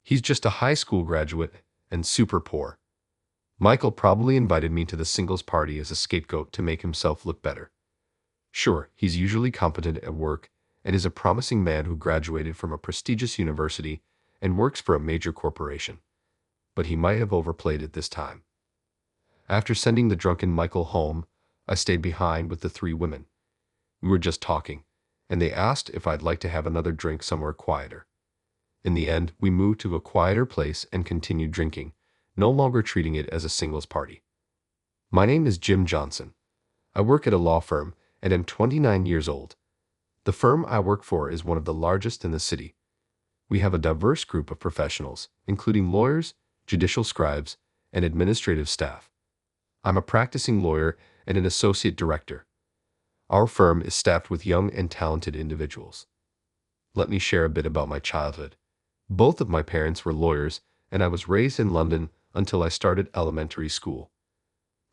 He's just a high school graduate and super poor. Michael probably invited me to the singles party as a scapegoat to make himself look better. Sure, he's usually competent at work and is a promising man who graduated from a prestigious university and works for a major corporation. But he might have overplayed it this time. After sending the drunken Michael home, I stayed behind with the three women. We were just talking, and they asked if I'd like to have another drink somewhere quieter. In the end, we moved to a quieter place and continued drinking, no longer treating it as a singles party. My name is Jim Johnson. I work at a law firm and am 29 years old. The firm I work for is one of the largest in the city. We have a diverse group of professionals, including lawyers, judicial scribes, and administrative staff. I'm a practicing lawyer and an associate director. Our firm is staffed with young and talented individuals. Let me share a bit about my childhood. Both of my parents were lawyers, and I was raised in London until I started elementary school.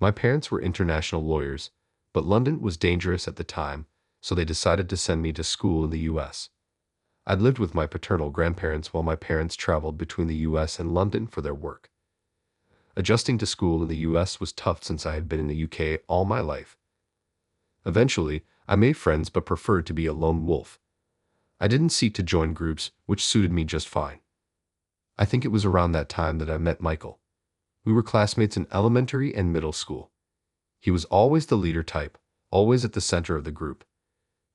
My parents were international lawyers, but London was dangerous at the time, so they decided to send me to school in the U.S. I'd lived with my paternal grandparents while my parents traveled between the U.S. and London for their work. Adjusting to school in the U.S. was tough since I had been in the U.K. all my life. Eventually, I made friends but preferred to be a lone wolf. I didn't seek to join groups, which suited me just fine. I think it was around that time that I met Michael. We were classmates in elementary and middle school. He was always the leader type, always at the center of the group.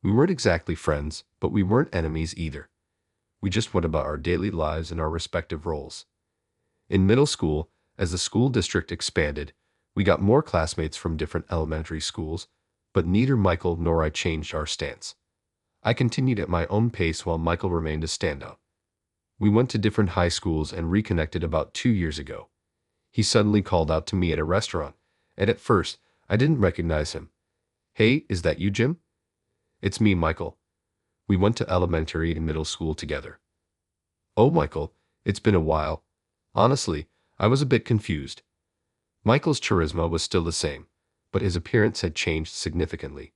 We weren't exactly friends, but we weren't enemies either. We just went about our daily lives in our respective roles. In middle school, as the school district expanded, we got more classmates from different elementary schools, but neither Michael nor I changed our stance. I continued at my own pace while Michael remained a standout. We went to different high schools and reconnected about 2 years ago. He suddenly called out to me at a restaurant, and at first, I didn't recognize him. "Hey, is that you, Jim?" "It's me, Michael. We went to elementary and middle school together." "Oh, Michael, it's been a while." Honestly, I was a bit confused. Michael's charisma was still the same, but his appearance had changed significantly.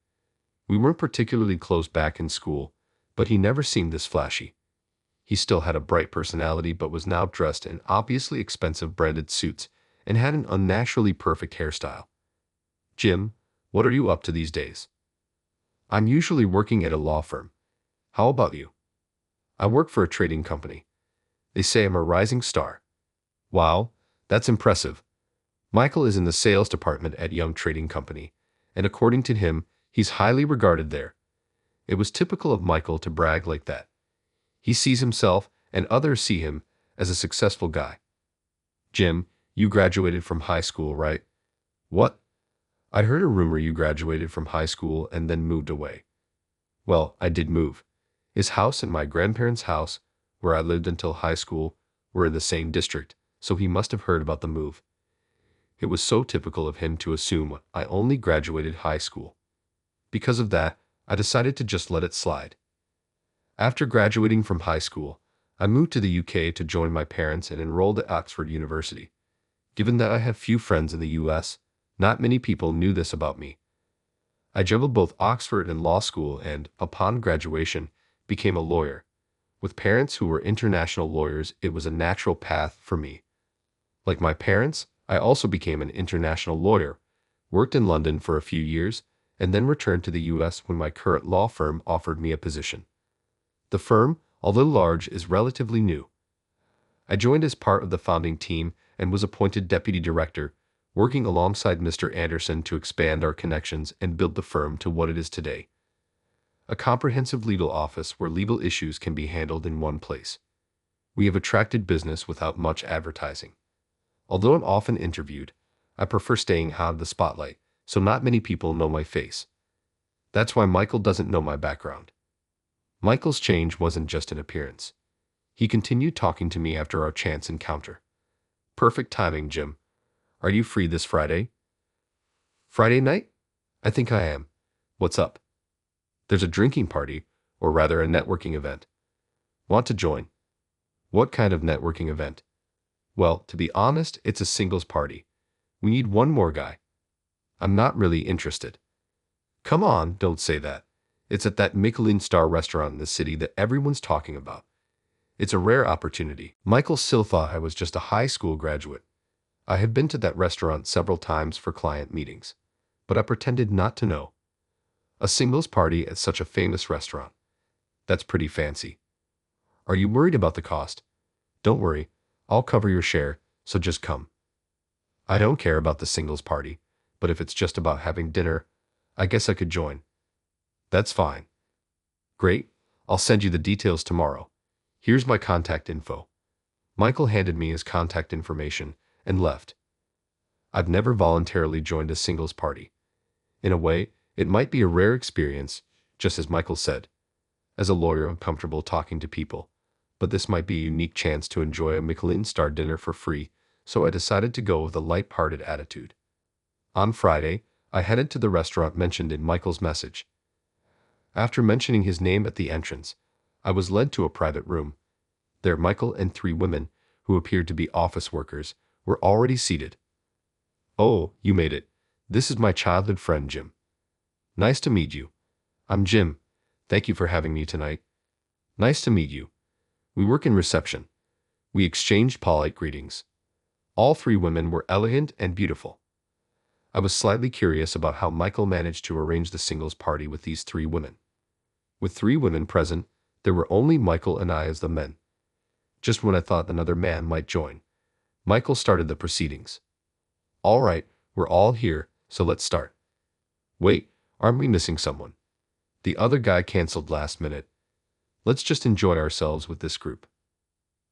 We weren't particularly close back in school, but he never seemed this flashy. He still had a bright personality but was now dressed in obviously expensive branded suits and had an unnaturally perfect hairstyle. "Jim, what are you up to these days?" "I'm usually working at a law firm. How about you?" "I work for a trading company. They say I'm a rising star." "Wow, that's impressive." Michael is in the sales department at Young Trading Company, and according to him, he's highly regarded there. It was typical of Michael to brag like that. He sees himself, and others see him, as a successful guy. "Jim, you graduated from high school, right?" "What? I heard a rumor you graduated from high school and then moved away." "Well, I did move. His house and my grandparents' house, where I lived until high school, were in the same district, so he must have heard about the move. It was so typical of him to assume I only graduated high school. Because of that, I decided to just let it slide. After graduating from high school, I moved to the UK to join my parents and enrolled at Oxford University. Given that I have few friends in the US, not many people knew this about me. I juggled both Oxford and law school and, upon graduation, became a lawyer. With parents who were international lawyers, it was a natural path for me. Like my parents, I also became an international lawyer, worked in London for a few years, and then returned to the US when my current law firm offered me a position. The firm, although large, is relatively new. I joined as part of the founding team and was appointed deputy director, working alongside Mr. Anderson to expand our connections and build the firm to what it is today. A comprehensive legal office where legal issues can be handled in one place. We have attracted business without much advertising. Although I'm often interviewed, I prefer staying out of the spotlight, so not many people know my face. That's why Michael doesn't know my background. Michael's change wasn't just an appearance. He continued talking to me after our chance encounter. "Perfect timing, Jim. Are you free this Friday?" "Friday night? I think I am. What's up?" "There's a drinking party, or rather a networking event. Want to join?" "What kind of networking event?" "Well, to be honest, it's a singles party. We need one more guy." "I'm not really interested." "Come on, don't say that. It's at that Michelin star restaurant in the city that everyone's talking about. It's a rare opportunity. Michael still thought I was just a high school graduate. I had been to that restaurant several times for client meetings, but I pretended not to know. A singles party at such a famous restaurant. That's pretty fancy. Are you worried about the cost? Don't worry, I'll cover your share, so just come. I don't care about the singles party, but if it's just about having dinner, I guess I could join. That's fine. Great, I'll send you the details tomorrow. Here's my contact info. Michael handed me his contact information and left. I've never voluntarily joined a singles party. In a way, it might be a rare experience, just as Michael said. As a lawyer, I'm comfortable talking to people, but this might be a unique chance to enjoy a Michelin-star dinner for free, so I decided to go with a light-hearted attitude. On Friday, I headed to the restaurant mentioned in Michael's message. After mentioning his name at the entrance, I was led to a private room. There, Michael and 3 women, who appeared to be office workers, were already seated. "Oh, you made it. This is my childhood friend Jim. Nice to meet you. I'm Jim. Thank you for having me tonight. Nice to meet you. We work in reception." We exchanged polite greetings. All 3 women were elegant and beautiful. I was slightly curious about how Michael managed to arrange the singles party with these 3 women. With 3 women present, there were only Michael and I as the men. Just when I thought another man might join, Michael started the proceedings. "All right, we're all here, so let's start." "Wait, aren't we missing someone? The other guy canceled last minute. Let's just enjoy ourselves with this group."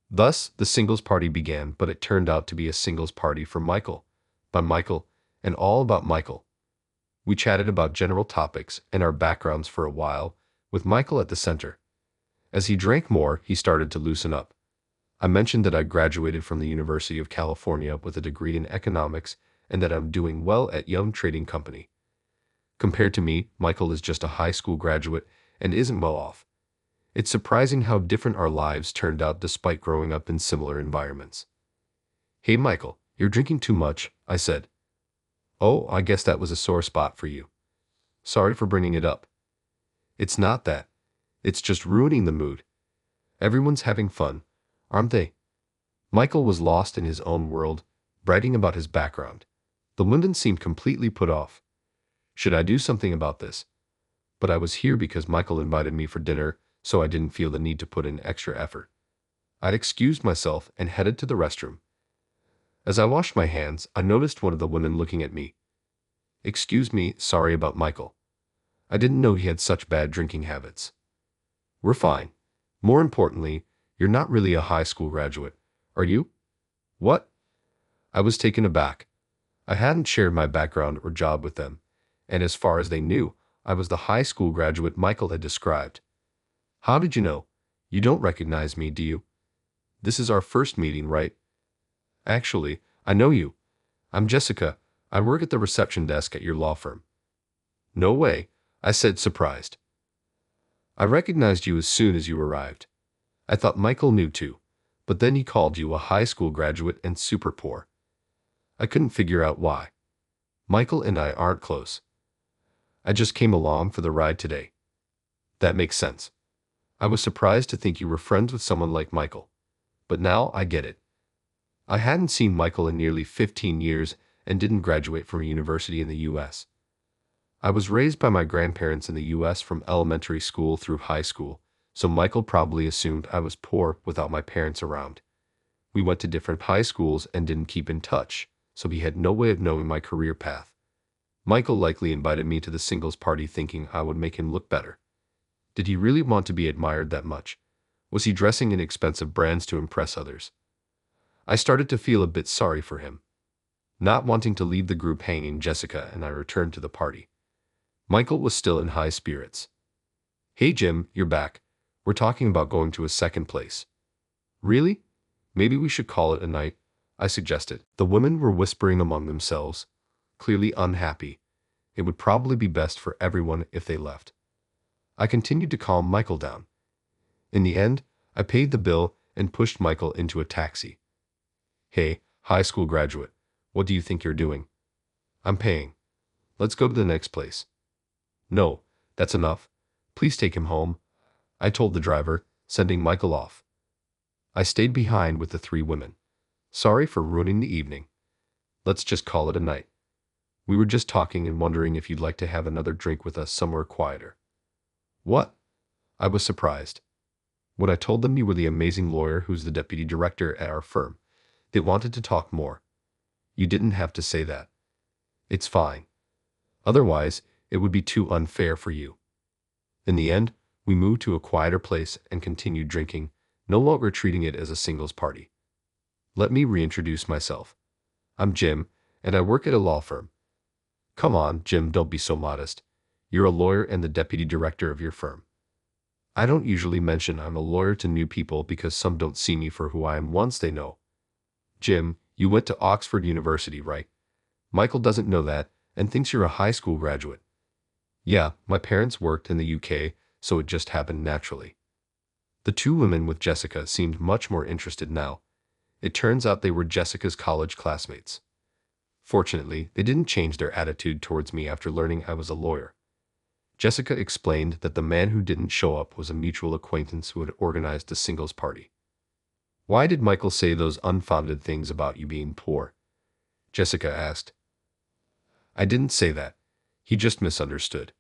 Thus, the singles party began, but it turned out to be a singles party for Michael, by Michael, and all about Michael. We chatted about general topics and our backgrounds for a while, with Michael at the center. As he drank more, he started to loosen up. I mentioned that I graduated from the University of California with a degree in economics and that I'm doing well at Young Trading Company. Compared to me, Michael is just a high school graduate and isn't well off. It's surprising how different our lives turned out despite growing up in similar environments. "Hey Michael, you're drinking too much," I said. "Oh, I guess that was a sore spot for you. Sorry for bringing it up." "It's not that. It's just ruining the mood. Everyone's having fun, aren't they?" Michael was lost in his own world, bragging about his background. The women seemed completely put off. Should I do something about this? But I was here because Michael invited me for dinner, so I didn't feel the need to put in extra effort. I'd excused myself and headed to the restroom. As I washed my hands, I noticed one of the women looking at me. "Excuse me, sorry about Michael. I didn't know he had such bad drinking habits." "We're fine. More importantly, you're not really a high school graduate, are you?" "What?" I was taken aback. I hadn't shared my background or job with them, and as far as they knew, I was the high school graduate Michael had described. "How did you know? You don't recognize me, do you? This is our first meeting, right?" "Actually, I know you. I'm Jessica. I work at the reception desk at your law firm." "No way," I said, surprised. "I recognized you as soon as you arrived. I thought Michael knew too, but then he called you a high school graduate and super poor. I couldn't figure out why. Michael and I aren't close. I just came along for the ride today." "That makes sense. I was surprised to think you were friends with someone like Michael, but now I get it. I hadn't seen Michael in nearly 15 years and didn't graduate from a university in the U.S. I was raised by my grandparents in the U.S. from elementary school through high school, so Michael probably assumed I was poor without my parents around. We went to different high schools and didn't keep in touch, so he had no way of knowing my career path. Michael likely invited me to the singles party thinking I would make him look better. Did he really want to be admired that much? Was he dressing in expensive brands to impress others? I started to feel a bit sorry for him. Not wanting to leave the group hanging, Jessica and I returned to the party. Michael was still in high spirits. "Hey Jim, you're back. We're talking about going to a second place." "Really? Maybe we should call it a night," I suggested. The women were whispering among themselves, clearly unhappy. It would probably be best for everyone if they left. I continued to calm Michael down. In the end, I paid the bill and pushed Michael into a taxi. "Hey, high school graduate, what do you think you're doing? I'm paying. Let's go to the next place." "No, that's enough. Please take him home," I told the driver, sending Michael off. I stayed behind with the three women. Sorry for ruining the evening. Let's just call it a night. We were just talking and wondering if you'd like to have another drink with us somewhere quieter. What? I was surprised. When I told them you were the amazing lawyer who's the deputy director at our firm, they wanted to talk more. You didn't have to say that. It's fine. Otherwise, it would be too unfair for you. In the end, we moved to a quieter place and continued drinking, no longer treating it as a singles party. Let me reintroduce myself. I'm Jim, and I work at a law firm. Come on, Jim, don't be so modest. You're a lawyer and the deputy director of your firm. I don't usually mention I'm a lawyer to new people because some don't see me for who I am once they know. Jim, you went to Oxford University, right? Michael doesn't know that and thinks you're a high school graduate. Yeah, my parents worked in the UK, so it just happened naturally. The two women with Jessica seemed much more interested now. It turns out they were Jessica's college classmates. Fortunately, they didn't change their attitude towards me after learning I was a lawyer. Jessica explained that the man who didn't show up was a mutual acquaintance who had organized a singles party. Why did Michael say those unfounded things about you being poor? Jessica asked. I didn't say that. He just misunderstood.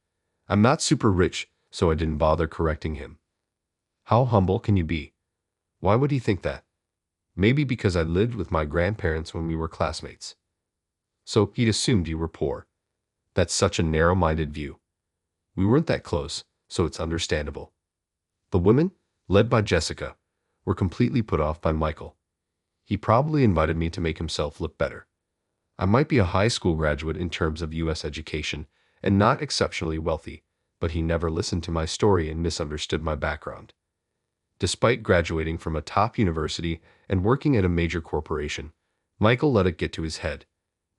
I'm not super rich, so I didn't bother correcting him. How humble can you be? Why would he think that? Maybe because I lived with my grandparents when we were classmates. So he'd assumed you were poor. That's such a narrow-minded view. We weren't that close, so it's understandable. The women, led by Jessica, were completely put off by Michael. He probably invited me to make himself look better. I might be a high school graduate in terms of U.S. education and not exceptionally wealthy, but he never listened to my story and misunderstood my background. Despite graduating from a top university and working at a major corporation, Michael let it get to his head.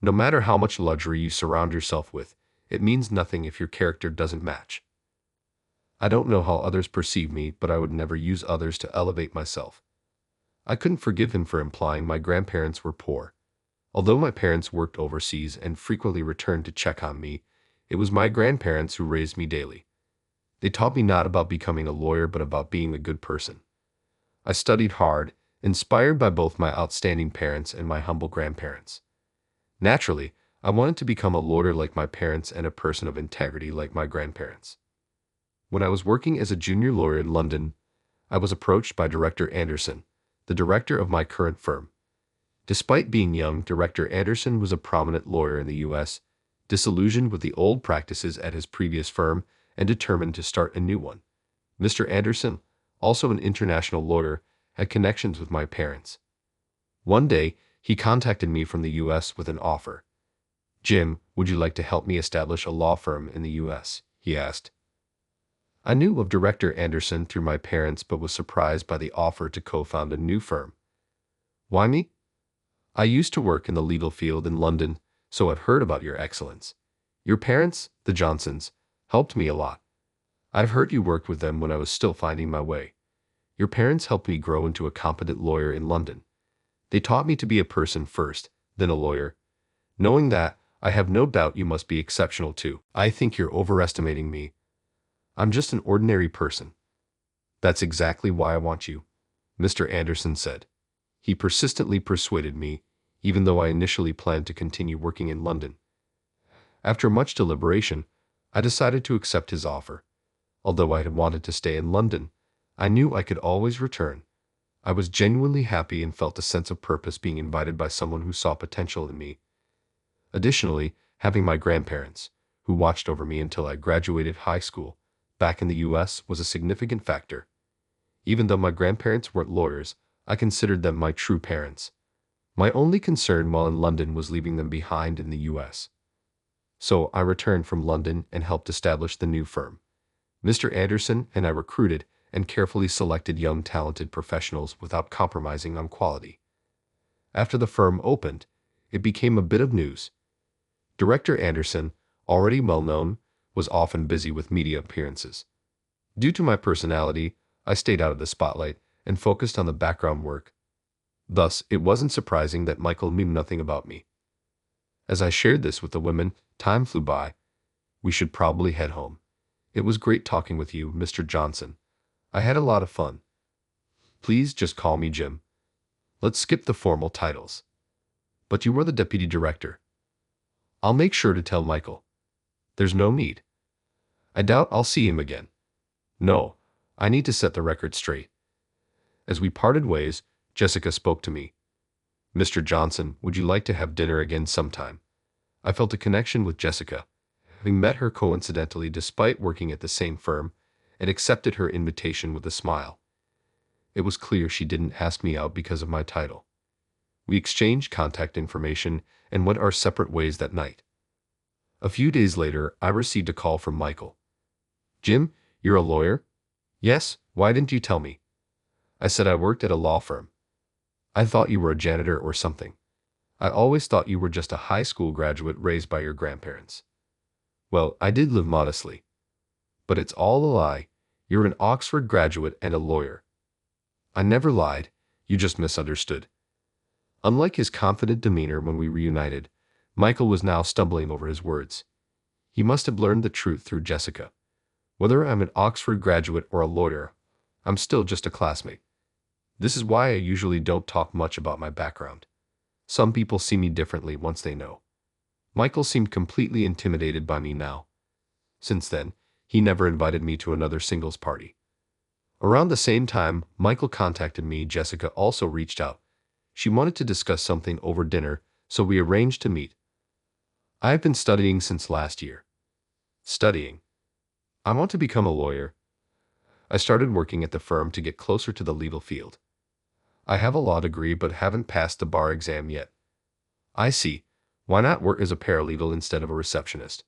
No matter how much luxury you surround yourself with, it means nothing if your character doesn't match. I don't know how others perceive me, but I would never use others to elevate myself. I couldn't forgive him for implying my grandparents were poor. Although my parents worked overseas and frequently returned to check on me, it was my grandparents who raised me daily. They taught me not about becoming a lawyer, but about being a good person. I studied hard, inspired by both my outstanding parents and my humble grandparents. Naturally, I wanted to become a lawyer like my parents and a person of integrity like my grandparents. When I was working as a junior lawyer in London, I was approached by Director Anderson, the director of my current firm. Despite being young, Director Anderson was a prominent lawyer in the U.S., disillusioned with the old practices at his previous firm and determined to start a new one. Mr. Anderson, also an international lawyer, had connections with my parents. One day, he contacted me from the U.S. with an offer. Jim, would you like to help me establish a law firm in the U.S.? He asked. I knew of Director Anderson through my parents, but was surprised by the offer to co-found a new firm. Why me? I used to work in the legal field in London, so I've heard about your excellence. Your parents, the Johnsons, helped me a lot. I've heard you worked with them when I was still finding my way. Your parents helped me grow into a competent lawyer in London. They taught me to be a person first, then a lawyer. Knowing that, I have no doubt you must be exceptional too. I think you're overestimating me. I'm just an ordinary person. That's exactly why I want you, Mr. Anderson said. He persistently persuaded me, even though I initially planned to continue working in London. After much deliberation, I decided to accept his offer. Although I had wanted to stay in London, I knew I could always return. I was genuinely happy and felt a sense of purpose being invited by someone who saw potential in me. Additionally, having my grandparents, who watched over me until I graduated high school, back in the U.S. was a significant factor. Even though my grandparents weren't lawyers, I considered them my true parents. My only concern while in London was leaving them behind in the U.S. So I returned from London and helped establish the new firm. Mr. Anderson and I recruited and carefully selected young talented professionals without compromising on quality. After the firm opened, it became a bit of news. Director Anderson, already well-known, was often busy with media appearances. Due to my personality, I stayed out of the spotlight and focused on the background work. Thus, it wasn't surprising that Michael knew nothing about me. As I shared this with the women, time flew by. We should probably head home. It was great talking with you, Mr. Johnson. I had a lot of fun. Please just call me Jim. Let's skip the formal titles. But you are the deputy director. I'll make sure to tell Michael. There's no need. I doubt I'll see him again. No, I need to set the record straight. As we parted ways, Jessica spoke to me. Mr. Johnson, would you like to have dinner again sometime? I felt a connection with Jessica, having met her coincidentally despite working at the same firm, and accepted her invitation with a smile. It was clear she didn't ask me out because of my title. We exchanged contact information and went our separate ways that night. A few days later, I received a call from Michael. Jim, you're a lawyer? Yes, why didn't you tell me? I said I worked at a law firm. I thought you were a janitor or something. I always thought you were just a high school graduate raised by your grandparents. Well, I did live modestly. But it's all a lie. You're an Oxford graduate and a lawyer. I never lied, you just misunderstood. Unlike his confident demeanor when we reunited, Michael was now stumbling over his words. He must have learned the truth through Jessica. Whether I'm an Oxford graduate or a lawyer, I'm still just a classmate. This is why I usually don't talk much about my background. Some people see me differently once they know. Michael seemed completely intimidated by me now. Since then, he never invited me to another singles party. Around the same time Michael contacted me, Jessica also reached out. She wanted to discuss something over dinner, so we arranged to meet. I've been studying since last year. Studying? I want to become a lawyer. I started working at the firm to get closer to the legal field. I have a law degree but haven't passed the bar exam yet. I see. Why not work as a paralegal instead of a receptionist?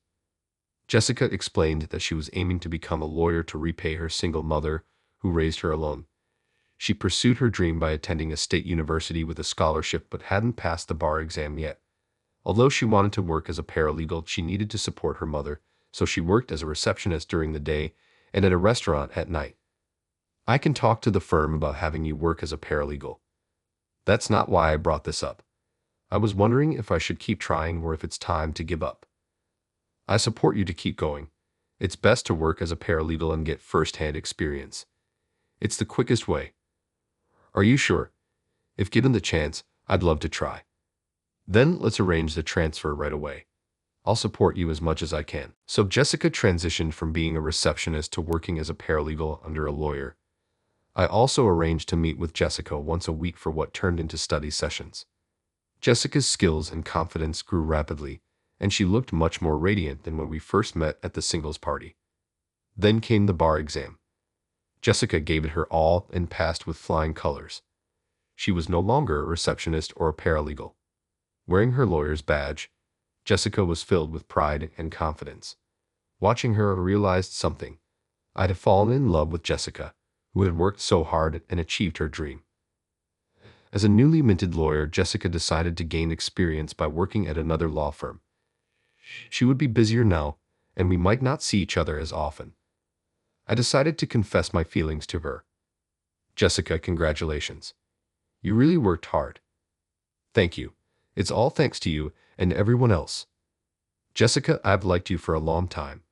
Jessica explained that she was aiming to become a lawyer to repay her single mother, who raised her alone. She pursued her dream by attending a state university with a scholarship but hadn't passed the bar exam yet. Although she wanted to work as a paralegal, she needed to support her mother, so she worked as a receptionist during the day and at a restaurant at night. I can talk to the firm about having you work as a paralegal. That's not why I brought this up. I was wondering if I should keep trying or if it's time to give up. I support you to keep going. It's best to work as a paralegal and get first-hand experience. It's the quickest way. Are you sure? If given the chance, I'd love to try. Then let's arrange the transfer right away. I'll support you as much as I can. So Jessica transitioned from being a receptionist to working as a paralegal under a lawyer. I also arranged to meet with Jessica once a week for what turned into study sessions. Jessica's skills and confidence grew rapidly, and she looked much more radiant than when we first met at the singles party. Then came the bar exam. Jessica gave it her all and passed with flying colors. She was no longer a receptionist or a paralegal. Wearing her lawyer's badge, Jessica was filled with pride and confidence. Watching her, I realized something. I'd have fallen in love with Jessica, who had worked so hard and achieved her dream. As a newly minted lawyer, Jessica decided to gain experience by working at another law firm. She would be busier now, and we might not see each other as often. I decided to confess my feelings to her. Jessica, congratulations. You really worked hard. Thank you. It's all thanks to you and everyone else. Jessica, I've liked you for a long time.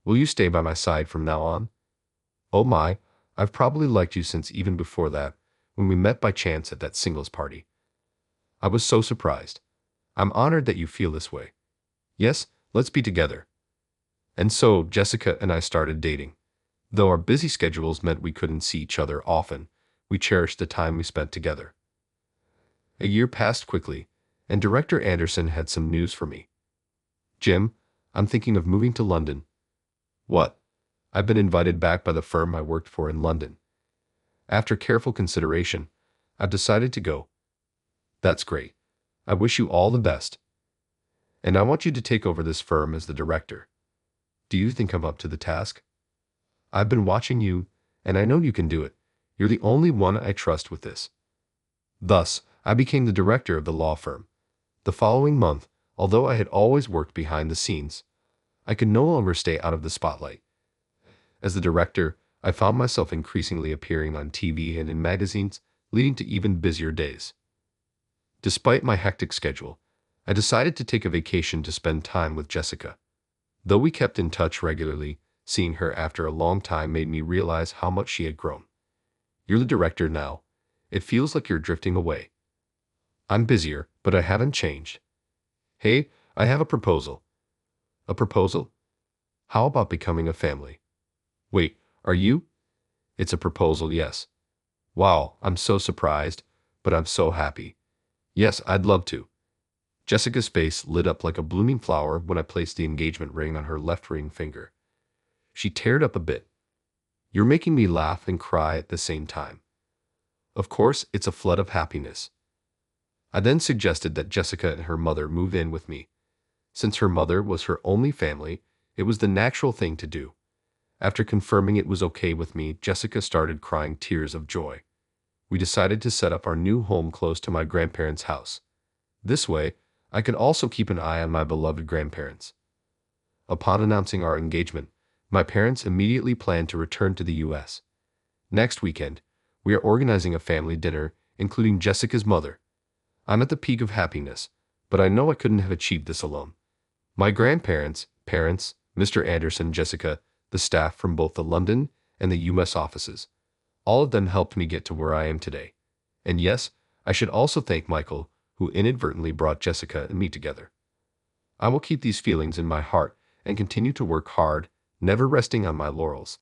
Will you stay by my side from now on? Oh my, I've probably liked you since even before that, when we met by chance at that singles party. I was so surprised. I'm honored that you feel this way. Yes, let's be together. And so Jessica and I started dating. Though our busy schedules meant we couldn't see each other often, we cherished the time we spent together. A year passed quickly, and Director Anderson had some news for me. Jim, I'm thinking of moving to London. What? I've been invited back by the firm I worked for in London. After careful consideration, I've decided to go. That's great. I wish you all the best. And I want you to take over this firm as the director. Do you think I'm up to the task? I've been watching you, and I know you can do it. You're the only one I trust with this. Thus, I became the director of the law firm. The following month, although I had always worked behind the scenes, I could no longer stay out of the spotlight. As the director, I found myself increasingly appearing on TV and in magazines, leading to even busier days. Despite my hectic schedule, I decided to take a vacation to spend time with Jessica. Though we kept in touch regularly, seeing her after a long time made me realize how much she had grown. You're the director now, It feels like you're drifting away. I'm busier, but I haven't changed. Hey, I have a proposal. A proposal? How about becoming a family? Wait, are you? It's a proposal, yes. Wow, I'm so surprised, but I'm so happy. Yes, I'd love to. Jessica's face lit up like a blooming flower when I placed the engagement ring on her left ring finger. She teared up a bit. You're making me laugh and cry at the same time. Of course, it's a flood of happiness. I then suggested that Jessica and her mother move in with me. Since her mother was her only family, it was the natural thing to do. After confirming it was okay with me, Jessica started crying tears of joy. We decided to set up our new home close to my grandparents' house. This way, I could also keep an eye on my beloved grandparents. Upon announcing our engagement, my parents immediately planned to return to the U.S. Next weekend, we are organizing a family dinner, including Jessica's mother. I'm at the peak of happiness, but I know I couldn't have achieved this alone. My grandparents, parents, Mr. Anderson, Jessica, the staff from both the London and the U.S. offices, all of them helped me get to where I am today. And yes, I should also thank Michael, who inadvertently brought Jessica and me together. I will keep these feelings in my heart and continue to work hard, never resting on my laurels.